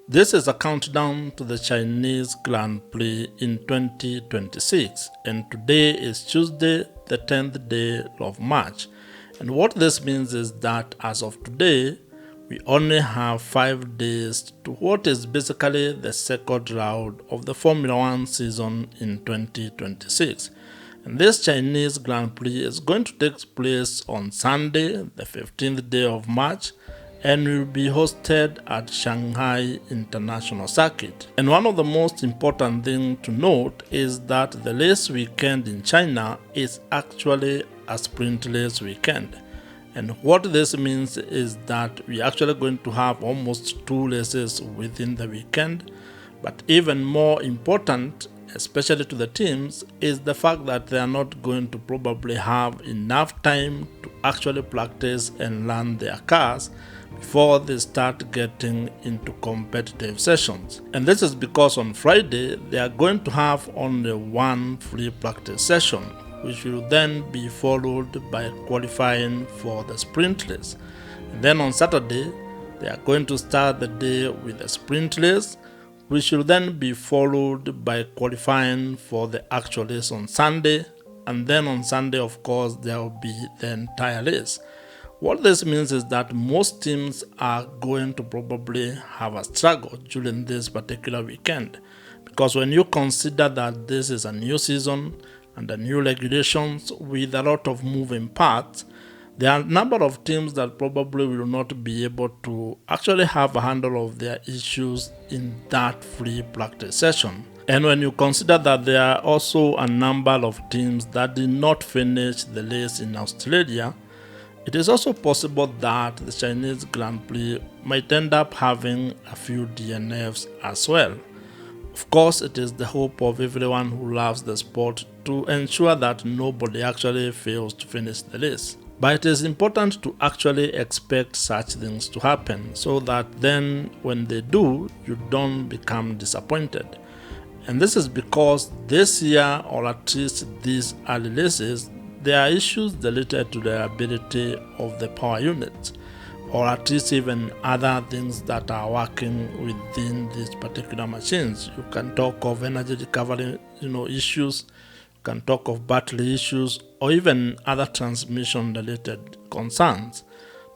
This is a countdown to the Chinese Grand Prix in 2026, and today is Tuesday, the 10th day of March. And what this means is that as of today, we only have 5 days to what is basically the second round of the Formula One season in 2026. And this Chinese Grand Prix is going to take place on Sunday, the 15th day of March, and will be hosted at Shanghai International Circuit. And one of the most important things to note is that the race weekend in China is actually a sprint race weekend. And what this means is that we're actually going to have almost 2 races within the weekend. But even more important, especially to the teams, is the fact that they are not going to probably have enough time to actually practice and learn their cars before they start getting into competitive sessions. And this is because on Friday they are going to have only one free practice session, which will then be followed by qualifying for the sprint race. And then on Saturday they are going to start the day with a sprint race, which will then be followed by qualifying for the actual race on Sunday. And then on Sunday, of course, there will be the entire race. What this means is that most teams are going to probably have a struggle during this particular weekend, because when you consider that this is a new season and the new regulations with a lot of moving parts, there are a number of teams that probably will not be able to actually have a handle of their issues in that free practice session. And when you consider that there are also a number of teams that did not finish the race in Australia, it is also possible that the Chinese Grand Prix might end up having a few DNFs as well. Of course, it is the hope of everyone who loves the sport to ensure that nobody actually fails to finish the race. But it is important to actually expect such things to happen so that then when they do, you don't become disappointed. And this is because this year, or at least these early races, there are issues related to the ability of the power units, or at least even other things that are working within these particular machines. You can talk of energy recovery, issues, you can talk of battery issues, or even other transmission-related concerns.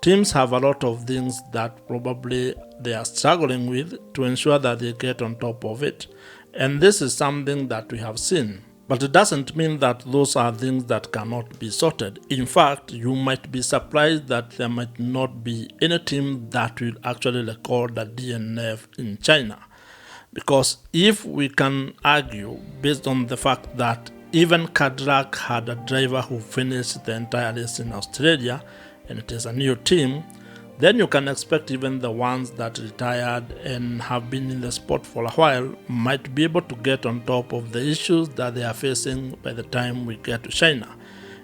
Teams have a lot of things that probably they are struggling with to ensure that they get on top of it. And this is something that we have seen. But it doesn't mean that those are things that cannot be sorted. In fact, you might be surprised that there might not be any team that will actually record a DNF in China. Because if we can argue, based on the fact that even Cadillac had a driver who finished the entire race in Australia, and it is a new team, then you can expect even the ones that retired and have been in the sport for a while might be able to get on top of the issues that they are facing by the time we get to China.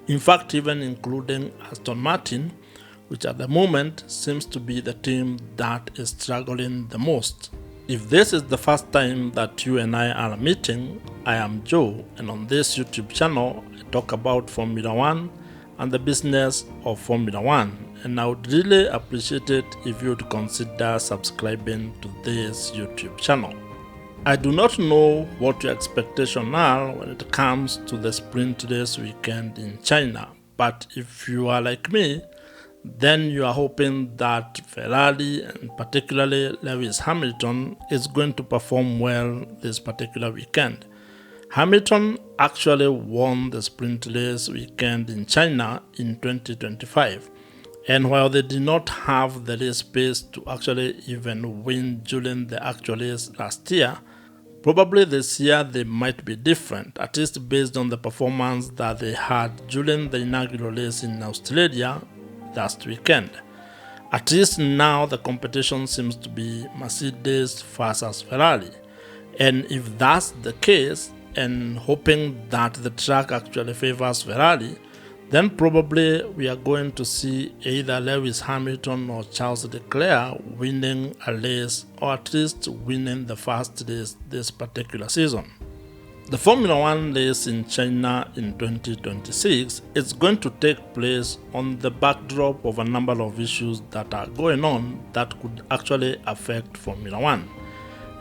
In fact, even including Aston Martin, which at the moment seems to be the team that is struggling the most. If this is the first time that you and I are meeting, I am Joe, and on this YouTube channel I talk about Formula One and the business of Formula One. And I would really appreciate it if you would consider subscribing to this YouTube channel. I do not know what your expectations are when it comes to the sprint race weekend in China, but if you are like me, then you are hoping that Ferrari and particularly Lewis Hamilton is going to perform well this particular weekend. Hamilton actually won the sprint race weekend in China in 2025. And while they did not have the race pace to actually even win during the actual race last year, probably this year they might be different, at least based on the performance that they had during the inaugural race in Australia last weekend. At least now the competition seems to be Mercedes versus Ferrari. And if that's the case, and hoping that the track actually favors Ferrari, then probably we are going to see either Lewis Hamilton or Charles Leclerc winning a race, or at least winning the first race this particular season. The Formula One race in China in 2026 is going to take place on the backdrop of a number of issues that are going on that could actually affect Formula One.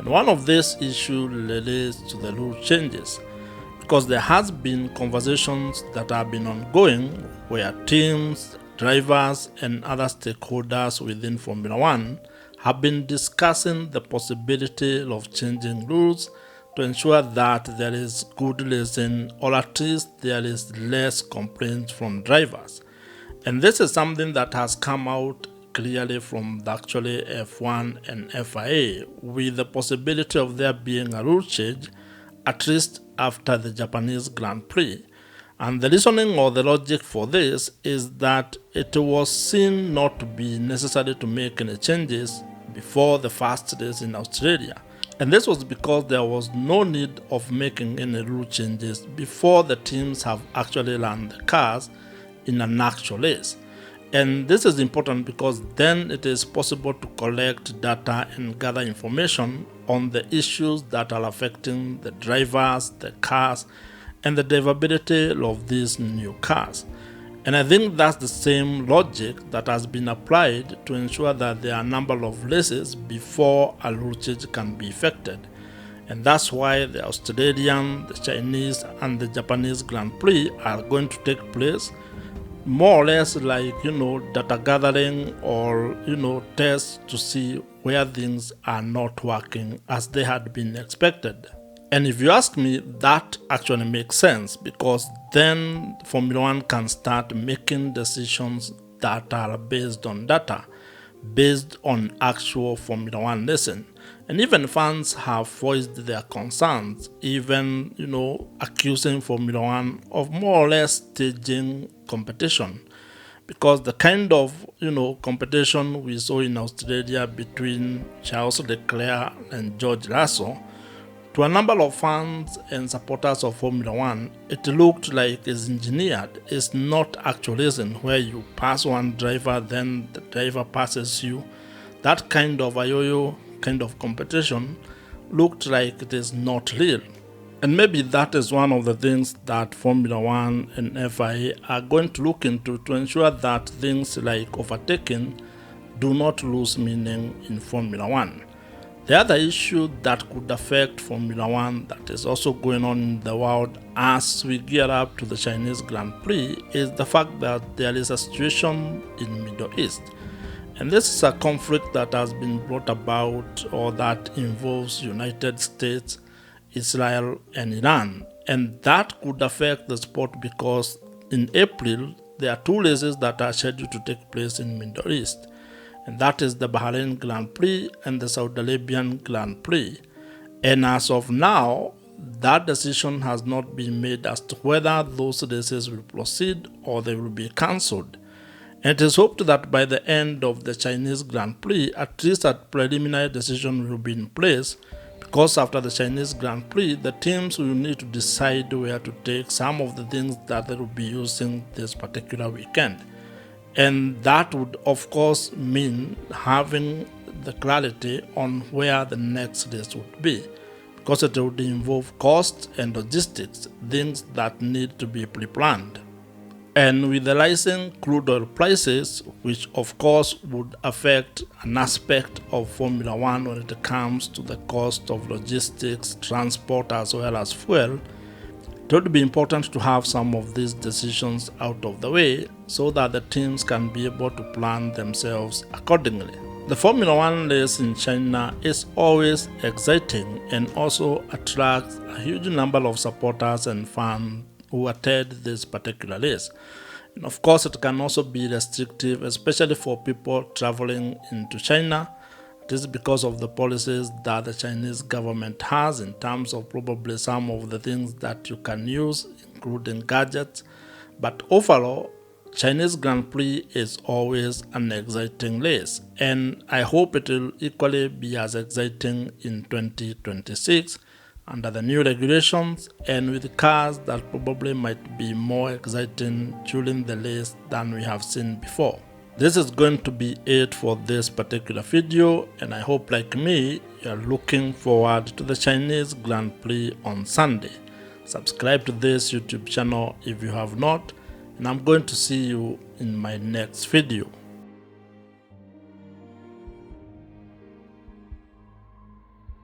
And one of these issues relates to the rule changes, because there has been conversations that have been ongoing where teams, drivers, and other stakeholders within Formula One have been discussing the possibility of changing rules to ensure that there is good racing, or at least there is less complaints from drivers. And this is something that has come out clearly from actually F1 and FIA, with the possibility of there being a rule change at least after the Japanese Grand Prix. And the reasoning or the logic for this is that it was seen not to be necessary to make any changes before the first race in Australia. And this was because there was no need of making any rule changes before the teams have actually run the cars in an actual race. And this is important because then it is possible to collect data and gather information on the issues that are affecting the drivers, the cars, and the drivability of these new cars. And I think that's the same logic that has been applied to ensure that there are a number of races before a rule change can be effected. And that's why the Australian, the Chinese, and the Japanese Grand Prix are going to take place more or less like, data gathering or, tests to see where things are not working as they had been expected. And if you ask me, that actually makes sense, because then Formula One can start making decisions that are based on data, based on actual Formula One racing. And even fans have voiced their concerns, even, accusing Formula One of more or less staging competition. Because the kind of, competition we saw in Australia between Charles Leclerc and George Russell, to a number of fans and supporters of Formula One, it looked like it's engineered. It's not actual racing where you pass one driver, then the driver passes you. That kind of a yo-yo kind of competition looked like it is not real. And maybe that is one of the things that Formula One and FIA are going to look into to ensure that things like overtaking do not lose meaning in Formula One. The other issue that could affect Formula One that is also going on in the world as we gear up to the Chinese Grand Prix is the fact that there is a situation in Middle East. And this is a conflict that has been brought about, or that involves United States, Israel, and Iran. And that could affect the sport because in April, there are two races that are scheduled to take place in Middle East. And that is the Bahrain Grand Prix and the Saudi Arabian Grand Prix. And as of now, that decision has not been made as to whether those races will proceed or they will be cancelled. And it is hoped that by the end of the Chinese Grand Prix, at least a preliminary decision will be in place, because after the Chinese Grand Prix, the teams will need to decide where to take some of the things that they will be using this particular weekend. And that would, of course, mean having the clarity on where the next race would be, because it would involve cost and logistics, things that need to be pre-planned. And with the rising crude oil prices, which of course would affect an aspect of Formula One when it comes to the cost of logistics, transport, as well as fuel, it would be important to have some of these decisions out of the way so that the teams can be able to plan themselves accordingly. The Formula One race in China is always exciting and also attracts a huge number of supporters and fans who attend this particular race. And of course, it can also be restrictive, especially for people traveling into China. This is because of the policies that the Chinese government has in terms of probably some of the things that you can use, including gadgets. But overall, Chinese Grand Prix is always an exciting race, and I hope it will equally be as exciting in 2026 under the new regulations and with cars that probably might be more exciting during the race than we have seen before. This is going to be it for this particular video, and I hope, like me, you are looking forward to the Chinese Grand Prix on Sunday. Subscribe to this YouTube channel if you have not, and I'm going to see you in my next video.